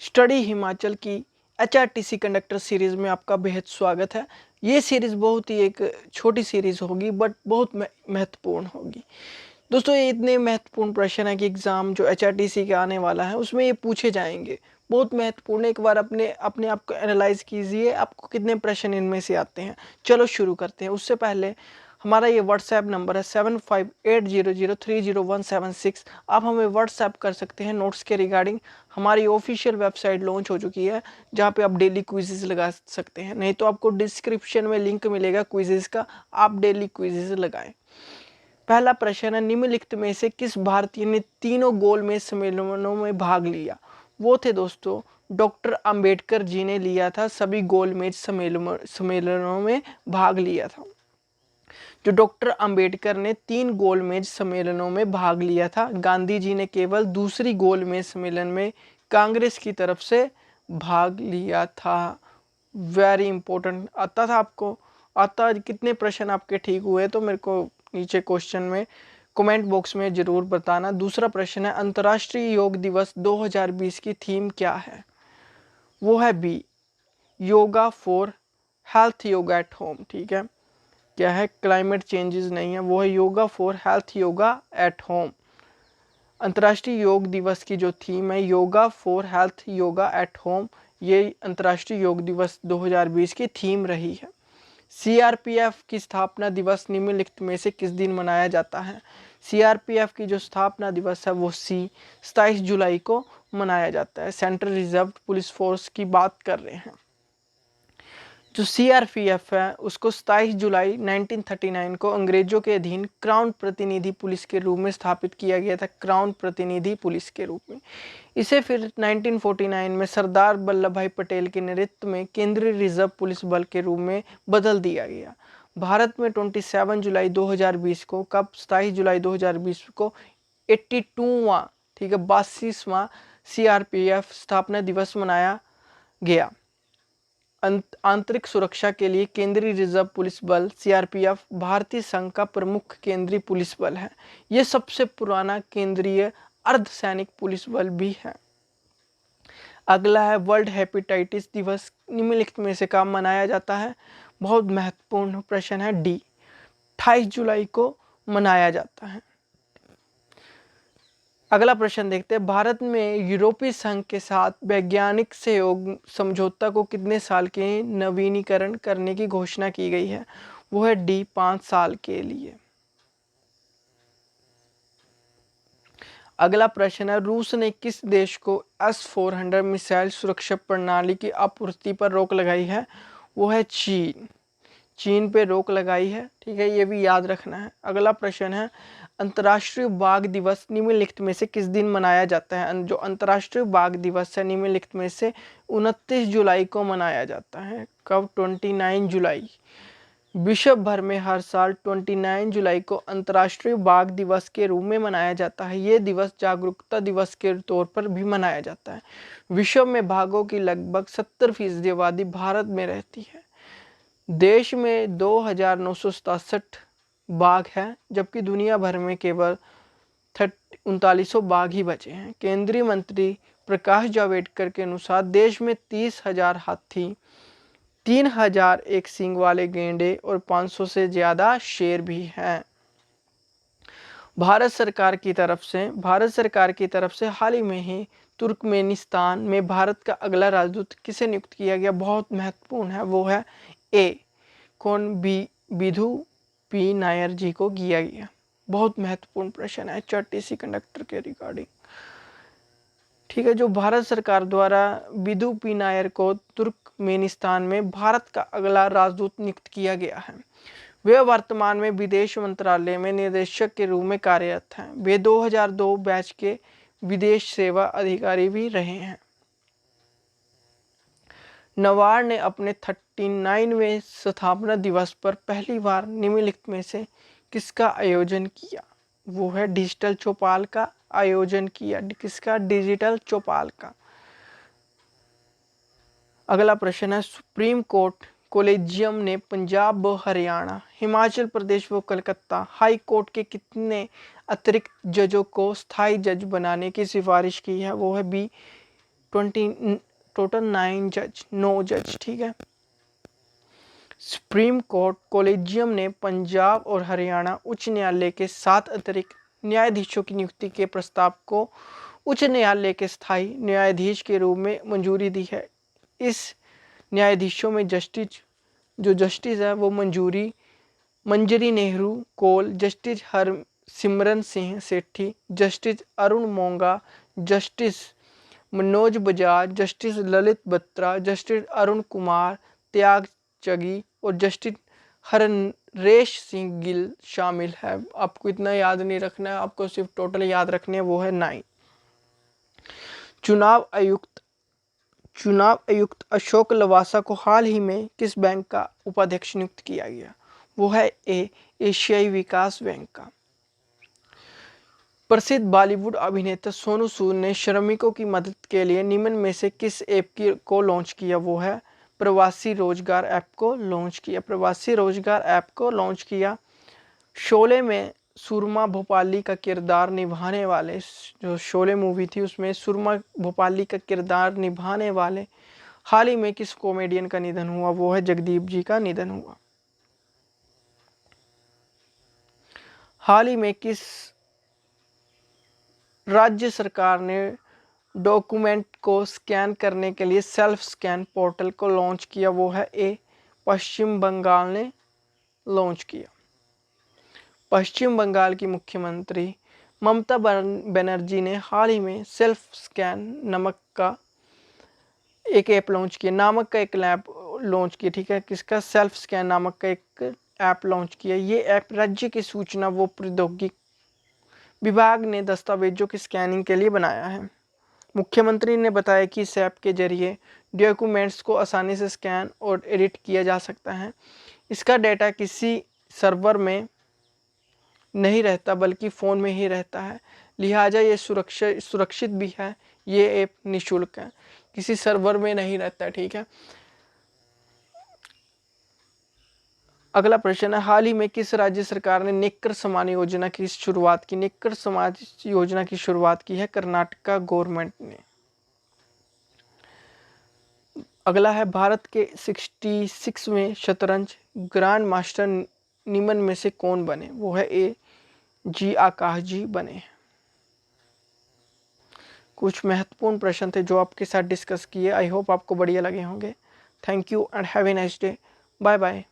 Study Himachal की HRTC conductor series में आपका बेहद स्वागत है। ये सीरीज़ बहुत ही एक छोटी सीरीज़ होगी बट बहुत महत्वपूर्ण होगी। दोस्तों, ये इतने महत्वपूर्ण प्रश्न है कि एग्ज़ाम जो एचआरटीसी के आने वाला है उसमें ये पूछे जाएंगे। बहुत महत्वपूर्ण है। एक बार अपने अपने आप को एनालाइज कीजिए, आपको कितने प्रश्न इनमें से आते हैं। चलो शुरू करते हैं। उससे पहले हमारा ये व्हाट्सएप नंबर है 7580030176। आप हमें व्हाट्सएप कर सकते हैं नोट्स के रिगार्डिंग। हमारी ऑफिशियल वेबसाइट लॉन्च हो चुकी है जहाँ पे आप डेली क्विजेज लगा सकते हैं, नहीं तो आपको डिस्क्रिप्शन में लिंक मिलेगा क्विजेज का, आप डेली क्विजेज लगाएं। पहला प्रश्न है, निम्नलिखित में से किस भारतीय ने तीनों गोलमेज सम्मेलनों में भाग लिया? वो थे दोस्तों डॉक्टर अंबेडकर जी ने लिया था, सभी गोलमेज सम्मेलनों में भाग लिया था। जो डॉक्टर अंबेडकर ने 3 गोलमेज सम्मेलनों में भाग लिया था। गांधी जी ने केवल दूसरी गोलमेज सम्मेलन में कांग्रेस की तरफ से भाग लिया था। वेरी इंपॉर्टेंट आता था आपको, आता कितने प्रश्न आपके ठीक हुए तो मेरे को नीचे क्वेश्चन में कमेंट बॉक्स में जरूर बताना। दूसरा प्रश्न है, अंतर्राष्ट्रीय योग दिवस 2020 की थीम क्या है? वो है B, yoga for health, yoga at home. ठीक है, क्या है? क्लाइमेट चेंजेस नहीं है, वो है yoga for health, yoga at home. अंतर्राष्ट्रीय योग दिवस की जो थीम है yoga for health, yoga at home, ये अंतर्राष्ट्रीय योग दिवस 2020 की थीम रही है। सीआरपीएफ की स्थापना दिवस निम्नलिखित में से किस दिन मनाया जाता है? सीआरपीएफ की जो स्थापना दिवस है वो 27 जुलाई को मनाया जाता है। सेंट्रल रिजर्व पुलिस फोर्स की बात कर रहे हैं। जो सीआरपीएफ है उसको 27 जुलाई 1939 को अंग्रेजों के अधीन क्राउन प्रतिनिधि पुलिस के रूप में स्थापित किया गया था। क्राउन प्रतिनिधि पुलिस के रूप में इसे फिर 1949 में सरदार वल्लभ भाई पटेल के नेतृत्व में केंद्रीय रिजर्व पुलिस बल के रूप में बदल दिया गया। भारत में 27 जुलाई 2020 को, कब? 27 जुलाई 2020 को 82वां, ठीक है, 82वां सीआरपीएफ स्थापना दिवस मनाया गया। आंतरिक सुरक्षा के लिए केंद्रीय रिजर्व पुलिस बल सीआरपीएफ भारतीय संघ का प्रमुख केंद्रीय पुलिस बल है। यह सबसे पुराना केंद्रीय अर्धसैनिक पुलिस बल भी है। अगला है, वर्ल्ड हेपेटाइटिस दिवस निम्नलिखित में से कब मनाया जाता है? बहुत महत्वपूर्ण प्रश्न है, डी, 28 जुलाई को मनाया जाता है। अगला प्रश्न देखते हैं, भारत में यूरोपीय संघ के साथ वैज्ञानिक सहयोग समझौता को कितने साल के नवीनीकरण करने की घोषणा की गई है? वो है डी, 5 साल के लिए। अगला प्रश्न है, रूस ने किस देश को S-400 मिसाइल सुरक्षा प्रणाली की आपूर्ति पर रोक लगाई है? वो है चीन। चीन पे रोक लगाई है, ठीक है, ये भी याद रखना है। अगला प्रश्न है, अंतर्राष्ट्रीय बाघ दिवस निम्नलिखित में से किस दिन मनाया जाता है? जो अंतर्राष्ट्रीय बाघ दिवस है निम्नलिखित में से 29 जुलाई को मनाया जाता है। कब? 29 जुलाई। विश्व भर में हर साल 29 जुलाई को अंतर्राष्ट्रीय बाघ दिवस के रूप में मनाया जाता है। ये दिवस जागरूकता दिवस के तौर पर भी मनाया जाता है। विश्व में बाघों की लगभग 70% आबादी भारत में रहती है। देश में 2967 बाघ हैं, जबकि दुनिया भर में केवल 3900 बाघ ही बचे हैं। केंद्रीय मंत्री प्रकाश जावड़ेकर के अनुसार देश में 30,000 हाथी, 3,000 एक सींग वाले गैंडे और 500 से ज़्यादा शेर भी हैं। भारत सरकार की तरफ से हाल ही में ही तुर्कमेनिस्तान में भारत का अगला राजदूत किसे नियुक्त किया गया? बहुत महत्वपूर्ण है, वो है ए, कौन? बिधु पी नायर जी को किया गया। बहुत महत्वपूर्ण प्रश्न है एचआरटीसी कंडक्टर के रिगार्डिंग, ठीक है। जो भारत सरकार द्वारा बिधु पी नायर को तुर्कमेनिस्तान में भारत का अगला राजदूत नियुक्त किया गया है। वे वर्तमान में विदेश मंत्रालय में निदेशक के रूप में कार्यरत हैं। वे 2002 बैच के विदेश सेवा अधिकारी भी रहे हैं। नबार्ड ने अपने 39वें स्थापना दिवस पर पहली बार निम्नलिखित में से किसका आयोजन किया? वो है डिजिटल चौपाल का आयोजन किया। किसका? डिजिटल चौपाल का। अगला प्रश्न है, सुप्रीम कोर्ट कोलेजियम ने पंजाब व हरियाणा, हिमाचल प्रदेश व कलकत्ता हाई कोर्ट के कितने अतिरिक्त जजों को स्थायी जज बनाने की सिफारिश की है? वो है बी, टोटल 9 जज, 9 जज, ठीक है। सुप्रीम कोर्ट कोलेजियम ने पंजाब और हरियाणा उच्च न्यायालय के 7 अतिरिक्त न्यायाधीशों की नियुक्ति के प्रस्ताव को उच्च न्यायालय के स्थायी न्यायाधीश के रूप में मंजूरी दी है। इस न्यायाधीशों में जस्टिस है वो Manjari Nehru Kaul, justice Harsimran Singh Sethi, justice Arun Monga, justice Manoj Bajaj, justice Lalit Batra, justice Arun Kumar त्यागचगी और जस्टिस हरनरेश सिंह गिल शामिल है। आपको इतना याद नहीं रखना है, आपको सिर्फ टोटल याद रखने है, वो है 9। चुनाव आयुक्त अशोक लवासा को हाल ही में किस बैंक का उपाध्यक्ष नियुक्त किया गया? वो है एशियाई विकास बैंक का। प्रसिद्ध बॉलीवुड अभिनेता सोनू सूद ने श्रमिकों की मदद के लिए निम्न में से किस ऐप को लॉन्च किया? वो है प्रवासी रोजगार ऐप को लॉन्च किया। प्रवासी रोजगार ऐप को लॉन्च किया। शोले में सुरमा भोपाली का किरदार निभाने वाले, जो शोले मूवी थी उसमें सुरमा भोपाली का किरदार निभाने वाले हाल ही में किस कॉमेडियन का निधन हुआ? वो है जगदीप जी का निधन हुआ। हाल ही में किस राज्य सरकार ने डॉक्यूमेंट को स्कैन करने के लिए सेल्फ स्कैन पोर्टल को लॉन्च किया? वो है पश्चिम बंगाल ने लॉन्च किया। पश्चिम बंगाल की मुख्यमंत्री ममता बनर्जी ने हाल ही में सेल्फ स्कैन नामक का एक ऐप लॉन्च किया, ठीक है। किसका? सेल्फ स्कैन नामक का एक ऐप लॉन्च किया। ये ऐप राज्य की सूचना व प्रौद्योगिकी विभाग ने दस्तावेजों की स्कैनिंग के लिए बनाया है। मुख्यमंत्री ने बताया कि इस ऐप के जरिए डॉक्यूमेंट्स को आसानी से स्कैन और एडिट किया जा सकता है। इसका डेटा किसी सर्वर में नहीं रहता बल्कि फ़ोन में ही रहता है, लिहाजा ये सुरक्षित भी है। ये ऐप निःशुल्क है, किसी सर्वर में नहीं रहता, ठीक है। अगला प्रश्न है, हाल ही में किस राज्य सरकार ने निक्कर समान योजना की शुरुआत की? निक्कर समाज योजना की शुरुआत की है कर्नाटका गवर्नमेंट ने। अगला है, भारत के 66वें शतरंज ग्रैंड मास्टर निम्न में से कौन बने? वो है जी आकाश जी बने। कुछ महत्वपूर्ण प्रश्न थे जो आपके साथ डिस्कस किए। आई होप आपको बढ़िया लगे होंगे। Thank you and have a nice day. Bye bye.